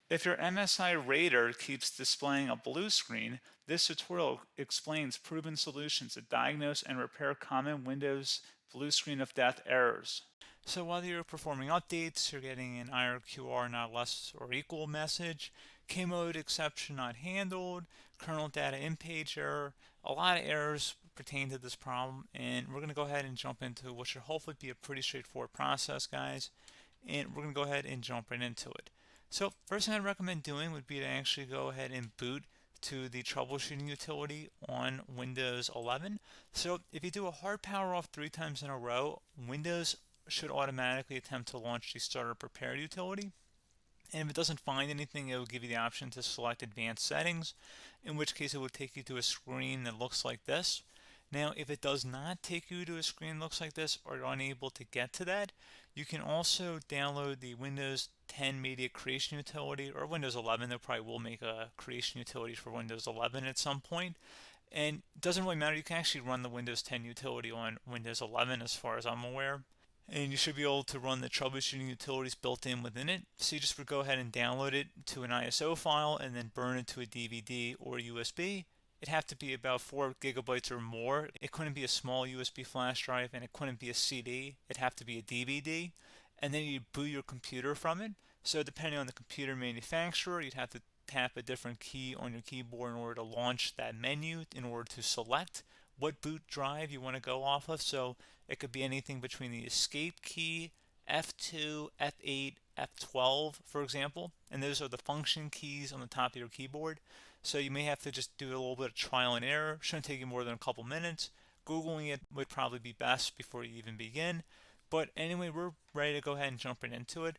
If your MSI Raider keeps displaying a blue screen, this tutorial explains proven solutions to diagnose and repair common Windows blue screen of death errors. So whether you're performing updates, you're getting an IRQR not less or equal message, K-mode exception not handled, kernel data in-page error, a lot of errors pertain to this problem, and we're going to go ahead and jump into what should hopefully be a pretty straightforward process, guys, and we're going to go ahead and jump right into it. So first thing I'd recommend doing would be to actually go ahead and boot to the troubleshooting utility on Windows 11. So if you do a hard power off 3 times in a row, Windows should automatically attempt to launch the startup repair utility. And if it doesn't find anything, it will give you the option to select advanced settings, in which case it will take you to a screen that looks like this. Now, if it does not take you to a screen that looks like this, or you're unable to get to that, you can also download the Windows 10 Media Creation Utility, or Windows 11. They probably will make a creation utility for Windows 11 at some point. And it doesn't really matter, you can actually run the Windows 10 utility on Windows 11 as far as I'm aware. And you should be able to run the troubleshooting utilities built in within it. So you just would go ahead and download it to an ISO file and then burn it to a DVD or USB. It'd have to be about 4 gigabytes or more. It couldn't be a small USB flash drive, and it couldn't be a CD. It'd have to be a DVD. And then you boot your computer from it. So depending on the computer manufacturer, you'd have to tap a different key on your keyboard in order to launch that menu, in order to select what boot drive you want to go off of. So it could be anything between the escape key, F2, F8, F12, for example, and those are the function keys on the top of your keyboard. So you may have to just do a little bit of trial and error. Shouldn't take you more than a couple minutes. Googling it would probably be best before you even begin. But anyway, we're ready to go ahead and jump right into it.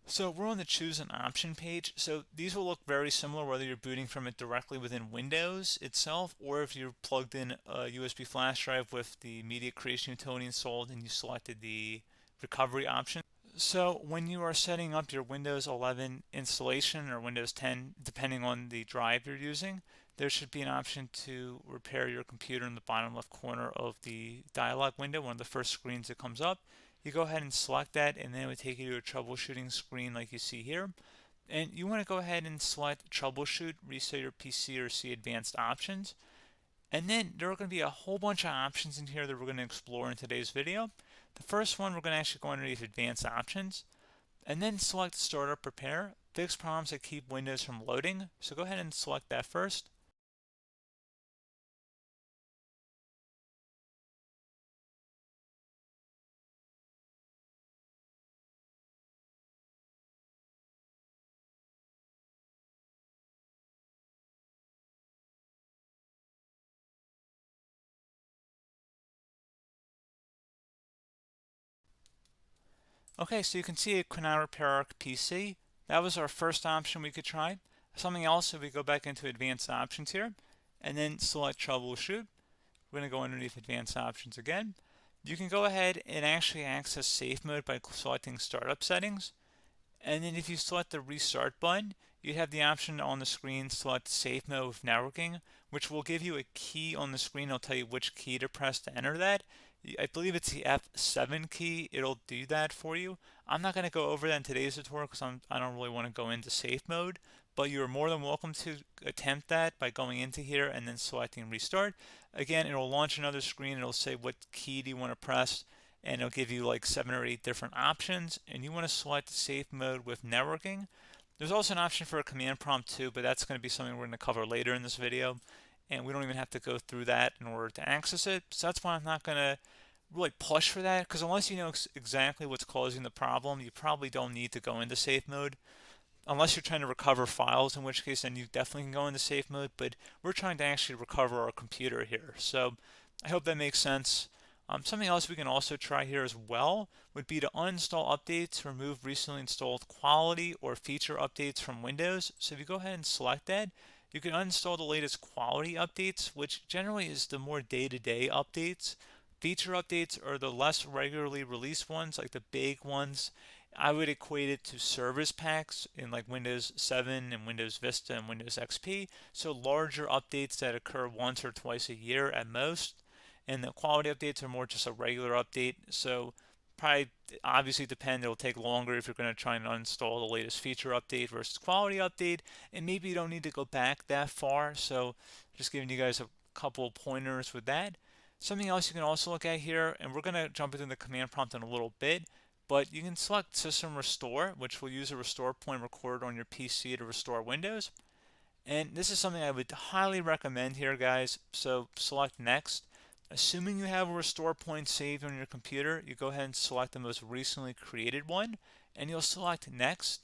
So we're on the choose an option page. So these will look very similar whether you're booting from it directly within Windows itself, or if you're plugged in a USB flash drive with the media creation utility installed and you selected the recovery option. So when you are setting up your Windows 11 installation or Windows 10, depending on the drive you're using, there should be an option to repair your computer in the bottom left corner of the dialog window, one of the first screens that comes up. You go ahead and select that, and then it would take you to a troubleshooting screen like you see here. And you want to go ahead and select troubleshoot, reset your PC, or see advanced options. And then there are going to be a whole bunch of options in here that we're going to explore in today's video. The first one, we're going to actually go underneath advanced options and then select startup repair, fix problems that keep Windows from loading. So go ahead and select that first. Okay, so you can see it could not repair our PC. That was our first option we could try. Something else, if we go back into advanced options here and then select troubleshoot, we're going to go underneath advanced options again. You can go ahead and actually access safe mode by selecting startup settings. And then if you select the restart button, you have the option on the screen select safe mode with networking, which will give you a key on the screen. It'll tell you which key to press to enter that. I believe it's the F7 key. It'll do that for you. I'm not going to go over that in today's tutorial because I don't really want to go into safe mode, but you're more than welcome to attempt that by going into here and then selecting restart. Again, it'll launch another screen. It'll say what key do you want to press, and it'll give you like 7 or 8 different options, and you want to select safe mode with networking. There's also an option for a command prompt too, but that's going to be something we're going to cover later in this video, and we don't even have to go through that in order to access it. So that's why I'm not going to really push for that, because unless you know exactly what's causing the problem, you probably don't need to go into safe mode. Unless you're trying to recover files, in which case then you definitely can go into safe mode, but we're trying to actually recover our computer here. So I hope that makes sense. Something else we can also try here as well would be to uninstall updates, remove recently installed quality or feature updates from Windows. So if you go ahead and select that, you can uninstall the latest quality updates, which generally is the more day-to-day updates. Feature updates are the less regularly released ones, like the big ones. I would equate it to service packs in like Windows 7 and Windows Vista and Windows XP. So larger updates that occur once or twice a year at most. And the quality updates are more just a regular update. So probably obviously depend. It'll take longer if you're going to try and uninstall the latest feature update versus quality update, and maybe you don't need to go back that far. So just giving you guys a couple of pointers with that. Something else you can also look at here, and we're going to jump into the command prompt in a little bit, but you can select System Restore, which will use a restore point recorded on your PC to restore Windows. And this is something I would highly recommend here, guys. So select Next. Assuming you have a restore point saved on your computer, you go ahead and select the most recently created one, and you'll select Next,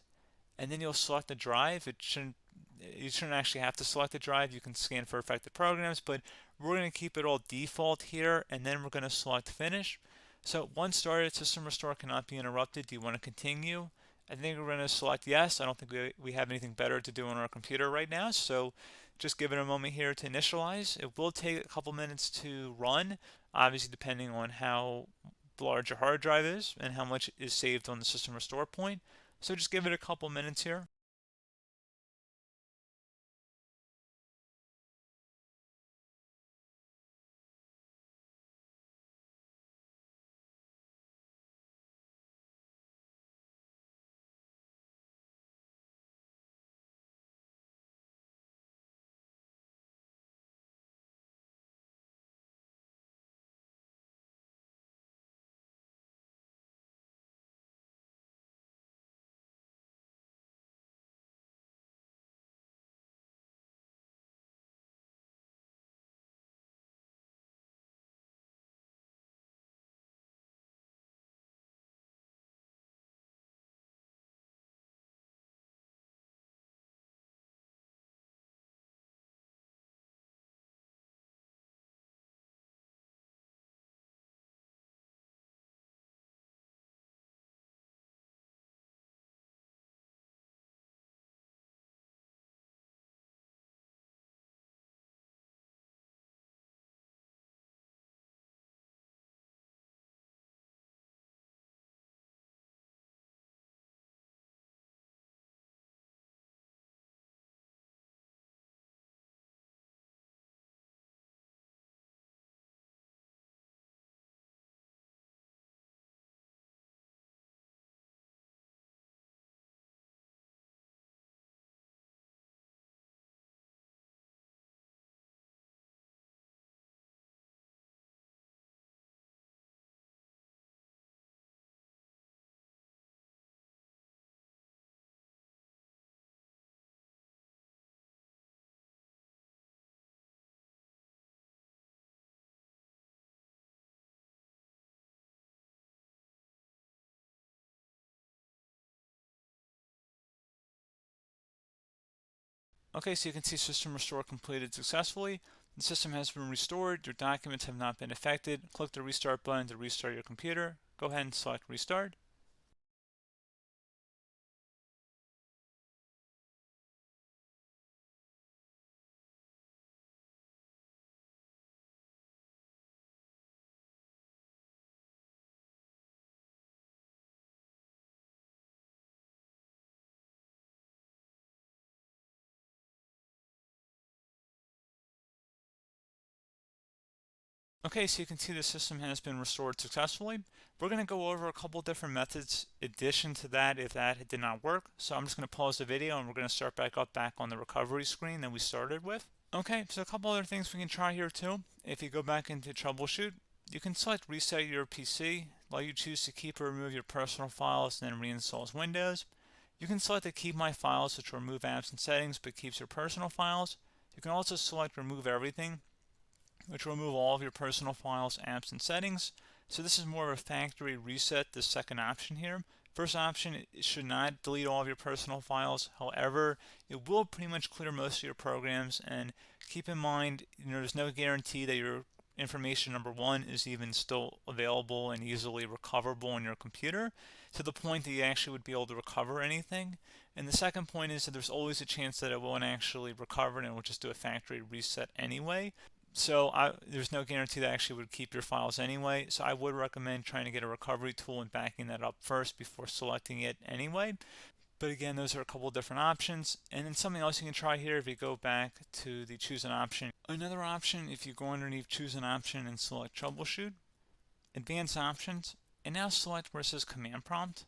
and then you'll select the drive. You shouldn't actually have to select the drive. You can scan for affected programs, but we're going to keep it all default here, and then we're going to select Finish. So once started, System Restore cannot be interrupted. Do you want to continue? I think we're going to select yes. I don't think we have anything better to do on our computer right now, so just give it a moment here to initialize. It will take a couple minutes to run, obviously depending on how large your hard drive is and how much is saved on the System Restore point. So just give it a couple minutes here. Okay, so you can see System Restore completed successfully. The system has been restored. Your documents have not been affected. Click the Restart button to restart your computer. Go ahead and select Restart. Okay, so you can see the system has been restored successfully. We're going to go over a couple different methods in addition to that if that did not work. So I'm just going to pause the video and we're going to start back on the recovery screen that we started with. Okay, so a couple other things we can try here too. If you go back into troubleshoot, you can select reset your PC, while you choose to keep or remove your personal files and then reinstalls Windows. You can select to keep my files, which will remove apps and settings but keeps your personal files. You can also select remove everything, which will remove all of your personal files, apps, and settings. So this is more of a factory reset, the second option here. First option, it should not delete all of your personal files. However, it will pretty much clear most of your programs, and keep in mind, there's no guarantee that your information, number one, is even still available and easily recoverable on your computer to the point that you actually would be able to recover anything. And the second point is that there's always a chance that it won't actually recover and it will just do a factory reset anyway. So there's no guarantee that actually would keep your files anyway. So I would recommend trying to get a recovery tool and backing that up first before selecting it anyway. But again, those are a couple of different options. And then something else you can try here, if you go back to the choose an option. Another option, if you go underneath choose an option and select troubleshoot, advanced options, And now select where it says Command Prompt.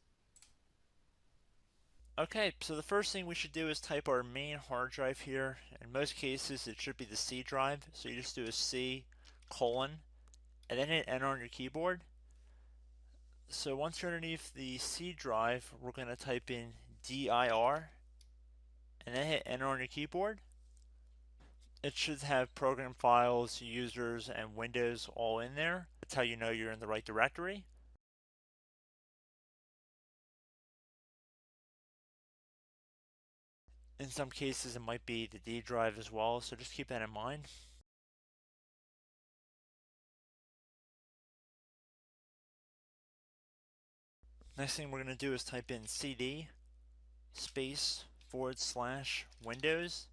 Okay, so the first thing we should do is type our main hard drive here. In most cases, it should be the C drive. So you just do a C colon and then hit enter on your keyboard. So once you're underneath the C drive, we're going to type in dir and then hit enter on your keyboard. It should have program files, users, and Windows all in there. That's how you know you're in the right directory. In some cases, it might be the D drive as well, so just keep that in mind. Next thing we're going to do is type in cd space /Windows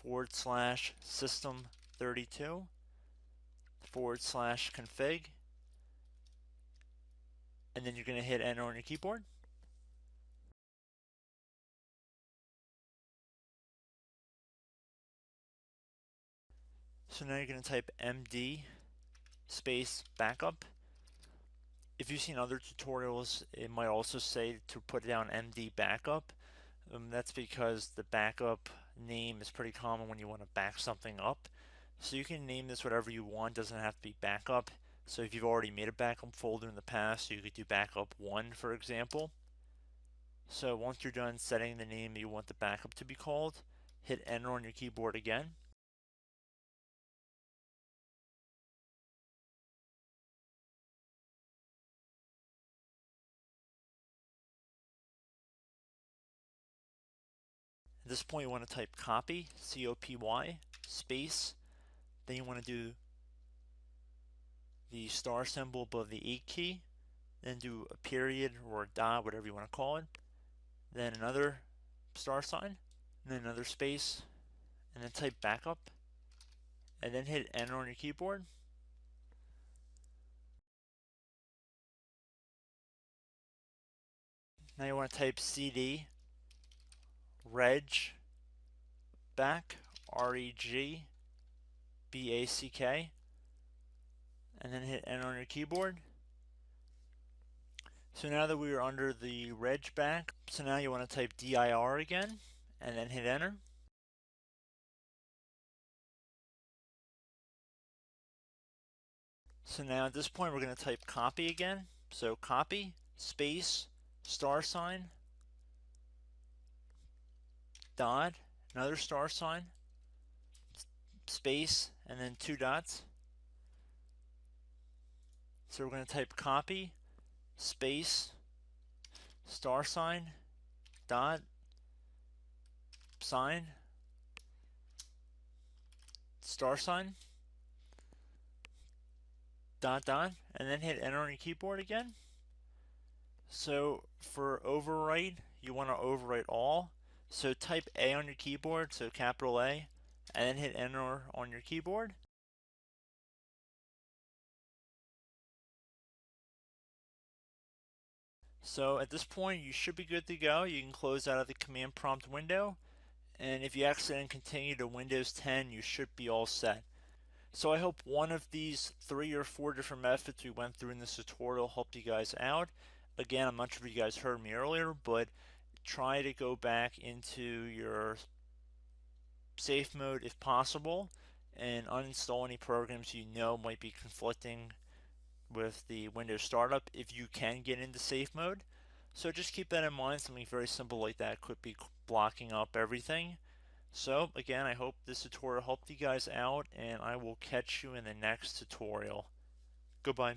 /system32 /config, and then you're going to hit enter on your keyboard. So now you're going to type md space backup. If you've seen other tutorials, it might also say to put down md backup. That's because the backup name is pretty common when you want to back something up. So you can name this whatever you want, doesn't have to be backup. So if you've already made a backup folder in the past, you could do backup 1, for example. So once you're done setting the name you want the backup to be called, hit enter on your keyboard again. At this point you want to type copy, C-O-P-Y, space, then you want to do the star symbol above the 8 key, then do a period or a dot, whatever you want to call it, then another star sign, and then another space, and then type backup, and then hit enter on your keyboard. Now you want to type cd reg back, R-E-G-B-A-C-K, and then hit enter on your keyboard. So now that we are under the reg back, so now you want to type dir again, and then hit enter. So now at this point we're going to type copy again. So copy, space, star sign, dot, another star sign, space, and then 2 dots. So we're going to type copy, space, star sign, dot, sign, star sign, dot, dot, and then hit enter on your keyboard again. So for overwrite, you want to overwrite all. So type A on your keyboard, so capital A, and then hit enter on your keyboard. So at this point you should be good to go. You can close out of the command prompt window, and if you accidentally continue to Windows 10 you should be all set. So I hope one of these 3 or 4 different methods we went through in this tutorial helped you guys out. Again, I'm not sure if you guys heard me earlier, but try to go back into your safe mode if possible and uninstall any programs you know might be conflicting with the Windows startup if you can get into safe mode. So just keep that in mind. Something very simple like that could be blocking up everything. So again, I hope this tutorial helped you guys out, and I will catch you in the next tutorial. Goodbye.